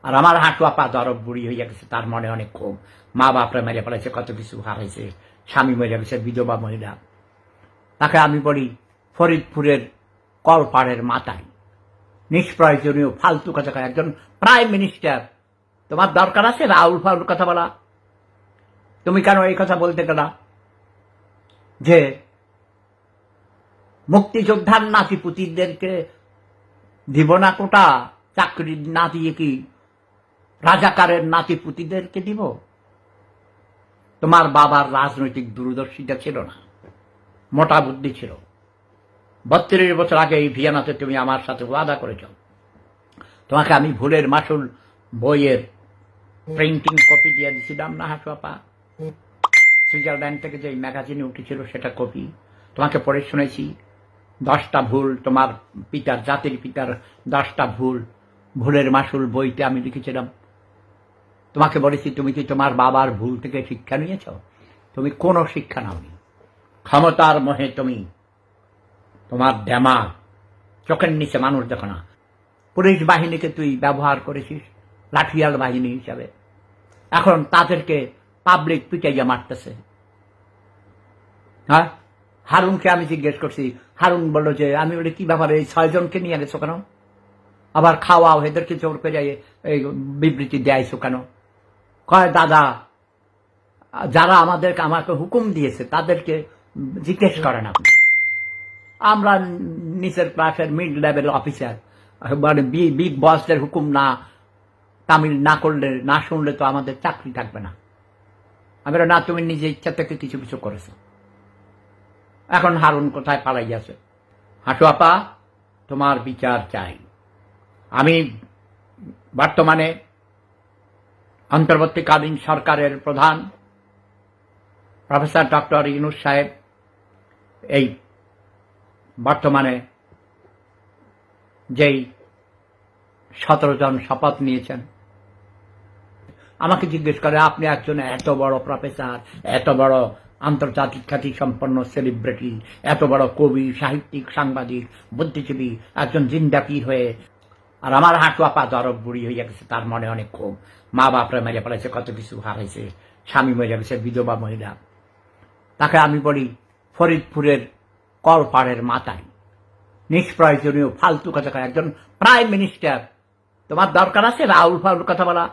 আর আমার হাঁটুয়া পা দরব বুড়ি হইয়া গেছে, তার মনে অনেক ক্ষোভ। মা বাপরা মেরে ফেলেছে, কত কিছু হারাইছে, স্বামী মরে গেছে, বিধবা মহিলা। তাকে আমি বলি ফরিদপুরের কলপাড়ের মাতাই, নিষ্প্রয়োজনীয় ফালতু কথা। একজন প্রাইম মিনিস্টার, তোমার দরকার আছে রাউল ফাউল কথা বলা? তুমি কেন এই কথা বলতে গেলা যে মুক্তিযোদ্ধার নাতিপুতিদেরকে দিব না কোটা, চাকরি না দিয়ে কি রাজাকারের নাতিপুতিদেরকে দিব? তোমার বাবার রাজনৈতিক দূরদর্শিতা ছিল না, মোটা বুদ্ধি ছিল। 32 বছর আগে এই ভিয়েনাতে তুমি আমার সাথে ওয়াদা করেছ, তোমাকে আমি ভুলের মাসুল বইয়ের প্রিন্টিং কপি দিয়ে দিয়েছিলাম না হাঁটুয়াপা? সুইজারল্যান্ড থেকে যে ম্যাগাজিনে উঠেছিল সেটা কপি তোমাকে পড়ে শুনেছি। 10টা ভুল, তোমার পিতার, জাতির পিতার 10টা ভুল, ভুলের মাসুল বইতে আমি লিখেছিলাম। তোমাকে বলেছি তুমি কি তোমার বাবার ভুল থেকে শিক্ষা নিয়েছ? তুমি কোনো শিক্ষা নাওনি। ক্ষমতার মোহে তুমি, তোমার দেমাগ চোখের নিচে মানুষ দেখো না। পুলিশ বাহিনীকে তুই ব্যবহার করেছিস লাঠিয়াল বাহিনী হিসাবে, এখন তাদেরকে পাবলিক পিটাইয়া মারতেছে। হ্যাঁ, হারুনকে আমি জিজ্ঞেস করছি, হারুন বলল যে, আমি বলি কি ব্যাপারে এই 6 জনকে নিয়ে গেছো কেন? আবার খাওয়াও, এদেরকে জোর করে এই বিবৃতি দেয়াইছো কেন? কয় দাদা, যারা আমাকে হুকুম দিয়েছে তাদেরকে জিজ্ঞেস করেন আপনি। আমরা নিচের ক্লাসের মিড লেভেল অফিসার, মানে বিগ বসদের হুকুম তামিল না করলে, না শুনলে তো আমাদের চাকরি থাকবে না। আমি না, তুমি নিজে ইচ্ছা থেকে কিছু কিছু করেছো। এখন হারুন কোথায় পালাইয়াছে? হাঁটুয়াপা, তোমার বিচার চাই। আমি বর্তমানে অন্তর্বর্তীকালীন সরকারের প্রধান প্রফেসর ডক্টর ইউনূস সাহেব এই বর্তমানে যেই 17 জন শপথ নিয়েছেন, আমাকে জিজ্ঞেস করে আপনি একজন এত বড় প্রফেসর, এত বড় আন্তর্জাতিক খ্যাতি সম্পন্ন সেলিব্রিটি, এত বড় কবি, সাহিত্যিক, সাংবাদিক, বুদ্ধিজীবী, একজন জিন্দাপীর হয়ে, আর আমার হাঁটুয়া পা দরব বুড়ি হইয়া গেছে, তার মনে অনেক ক্ষোভ। মা বাপরা মেরে ফেলেছে, কত কিছু হারাইছে, স্বামী মরে গেছে, বিধবা মহিলা। তাকে আমি বলি ফরিদপুরের কলপাড়ের মাতাই, নিষ্প্রয়োজনীয় ফালতু কথা। একজন প্রাইম মিনিস্টার, তোমার দরকার আছে রাউল ফাউল কথা বলা?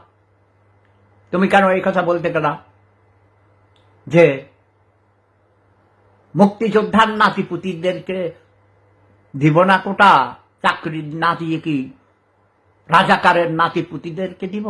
তুমি কেন এই কথা বলতে গেলা যে মুক্তিযোদ্ধার নাতিপুতিদেরকে দিব না কোটা, চাকরি না দিয়ে কি রাজাকারের নাতিপুতিদেরকে দিব?